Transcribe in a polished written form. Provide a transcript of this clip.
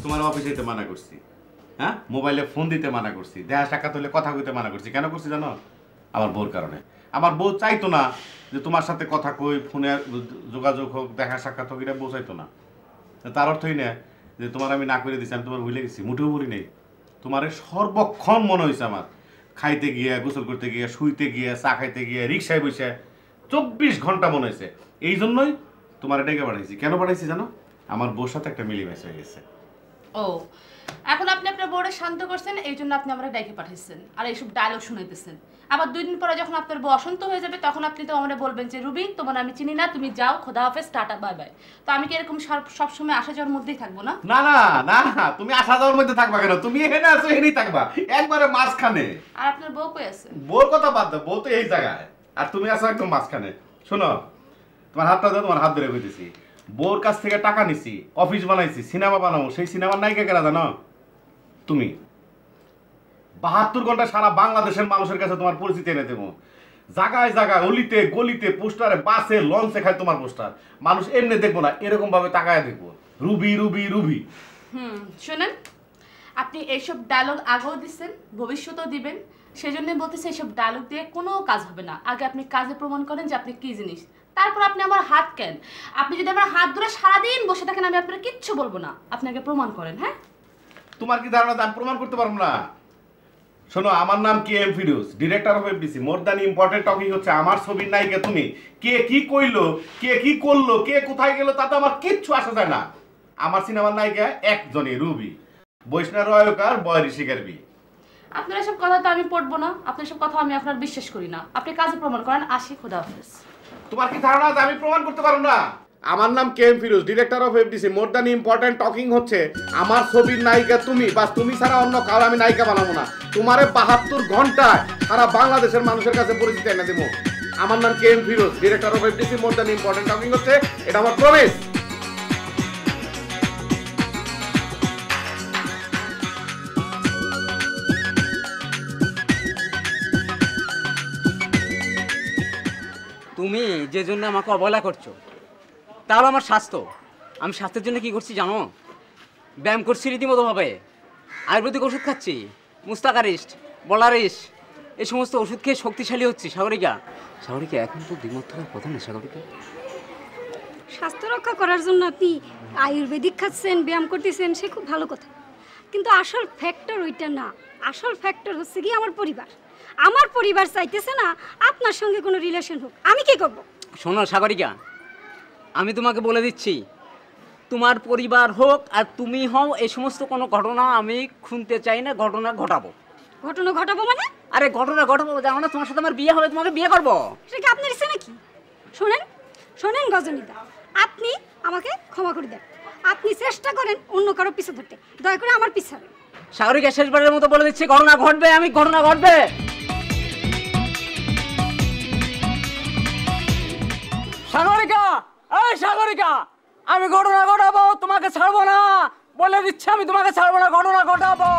তোমার অফিসে যেতে মানা করছি, হ্যাঁ মোবাইলে ফোন দিতে মানা করছি, দেখা সাক্ষাৎ হলে কথা কইতে মানা করছি। কেন করছি জানো? আমার বউর কারণে। আমার বউ চাইতো না যে তোমার সাথে কথা কই, ফোনে যোগাযোগ হোক, দেখা সাক্ষাৎ হোক, এটা বউ চাইতো না। তার অর্থই না যে তোমার আমি না করে দিচ্ছি, আমি তোমার ভুলে গেছি, মুঠেও মরি নেই। তোমার সর্বক্ষণ মনে হয়েছে আমার, খাইতে গিয়ে, গোসল করতে গিয়ে, শুইতে গিয়ে, চা খাইতে গিয়ে, রিক্সায় বসে 24 ঘন্টা মনে হয়েছে। এই জন্যই তোমার ডেকে পাঠাইছি। কেন পাঠাইছি জানো? আমার বউর সাথে একটা মিলিমেশ হয়ে গেছে। ও, এখন আপনি আপনার বউরে শান্ত করছেন, এই জন্য আপনি আমরা ডাইকে পাঠাইছেন আর এইসব ডায়লগ শুনাইতেছেন। আবার 2 দিন পরে যখন আপনার বউ অশান্ত হয়ে যাবে, তখন আপনি তো আমরা বলবেন যে রুবি তোমার আমি চিনি না, তুমি যাও, খোদা হাফেজ, টাটা, বাই বাই। তো আমি কি এরকম সবসময় আসা যাওয়ার মধ্যেই থাকবো না? না না না, তুমি আসা যাওয়ার মধ্যে থাকবা কেন? তুমি এখানে আছো, এখানেই থাকবা, একবারে মাঝখানে। আর আপনার বউ কই আছে? বউর কথা বাদ দাও, বউ তো এই জায়গায়, আর তুমি আছো একদম মাঝখানে। শোনো, তোমার হাতটা দাও, তোমার হাত ধরে কইতেছি। বউর কাছ থেকে টাকা নিছি, অফিস বানাইছি, সিনেমা বানাবো। সেই সিনেমার নায়িকা কেনা জানো? তুমি। 72 ঘন্টা সারা বাংলাদেশের মানুষের কাছে তোমার পরিচিতি এনে দেবো। জায়গায় জায়গায়, অলিতে গলিতে, পোস্টারে, বাসে, লঞ্চে খায় তোমার পোস্টার। মানুষ এমনি দেখবো না, এরকম ভাবে তাকায় দেখবো, রুবি রুবি রুবি। শুনেন, আপনি এইসব ডায়লগ আগেও দিচ্ছেন, ভবিষ্যতেও দিবেন। সেই জন্য বলতেছি এইসব ডায়লগ দিয়ে কোনো কাজ হবে না। আগে আপনি কাজে প্রমাণ করেন যে আপনি কি জিনিস, তারপর আপনি আমার হাত কেন। আপনি যদি আমার হাত ধরে সারাদিন বসে থাকেন, আমি আপনার কিচ্ছু বলবো না। আপনি আগে প্রমাণ করেন। হ্যাঁ, তোমার কি ধারণা আমি প্রমাণ করতে পারবো না? শোনো, আমার নাম K M Firoz, director of FDC. More than important topic হচ্ছে আমার ছবির নায়িকা তুমি। কে কি কইলো, কে কি করলো, কে কোথায় গেল, তাতে আমার কিচ্ছু আসা যায় না। আমার সিনেমার নায়িকা একজনই, রুবি। বৈষ্ণব রয়কার, বয়রি শিকারবি। আপনার এসব কথা তো আমি পড়বো না, আপনার সব কথা আমি আপনার বিশ্বাস করি না। আপনি কাজে প্রমাণ করেন। আসি, খোদা হাফেজ। তোমার কি ধারণা আছে আমি প্রমাণ করতে পারবো না? আমার নাম K M Firoz, director of FDC. More than important talking হচ্ছে আমার ছবির নায়িকা তুমি। বাস তুমি ছাড়া অন্য কারো আমি নায়িকা বানাবো না। তোমারে 72 ঘন্টায় সারা বাংলাদেশের মানুষের কাছে পরিচিতি এনে দেবো। আমার নাম K M Firoz, director of FDC. More than important talking হচ্ছে, এটা আমার প্রমিস। তুমি যে জন্য আমাকে অবহেলা করছো, তাহলে আমার স্বাস্থ্য, আমি স্বাস্থ্যের জন্য কি করছি জানো? ব্যায়াম করছি রীতিমতোভাবে, আয়ুর্বেদিক ওষুধ খাচ্ছি, মুস্তাকারিস্ট, বলারিস্ট, এই সমস্ত ওষুধ খেয়ে শক্তিশালী হচ্ছি। সাগরিকা, সাগরিকা, এখন তো দ্বিমত থাকার কথা না সাগরিকা। স্বাস্থ্য রক্ষা করার জন্য আপনি আয়ুর্বেদিক খাচ্ছেন, ব্যায়াম করতেছেন, সে খুব ভালো কথা। কিন্তু আসল ফ্যাক্টর ওইটা না। আসল ফ্যাক্টর হচ্ছে কি আমার পরিবার। আমার পরিবার চাইতেছে না আপনার সঙ্গে কোনো রিলেশন হোক। আমি কি করব? শোনো সাগরিকা, আমি তোমাকে বলে দিচ্ছি, তোমার পরিবার হোক আর তুমি হও, এই সমস্ত কোনো ঘটনা আমি শুনতে চাই না। ঘটনা ঘটাবো। ঘটনা ঘটাবো মানে? আরে ঘটনা ঘটাবো, জানো না তোমার সাথে আমার বিয়ে হবে, তোমাকে বিয়ে করবো। সেটা কি আপনার ইচ্ছে নাকি? শোনেন শোনেন গজনীদা, আপনি আমাকে ক্ষমা করে দেন। আপনি চেষ্টা করেন অন্য কারো পিছু ধরতে, দয়া করে আমার পিছু ধরেন। সাগরিকা, শেষবারের মতো বলে দিচ্ছি, ঘটনা ঘটবে, আমি ঘটনা ঘটবে। সাগরিকা, এই সাগরিকা, আমি ঘটনা ঘটাবো, তোমাকে ছাড়বো না। বলে দিচ্ছি, আমি তোমাকে ছাড়বো না, ঘটনা ঘটাবো।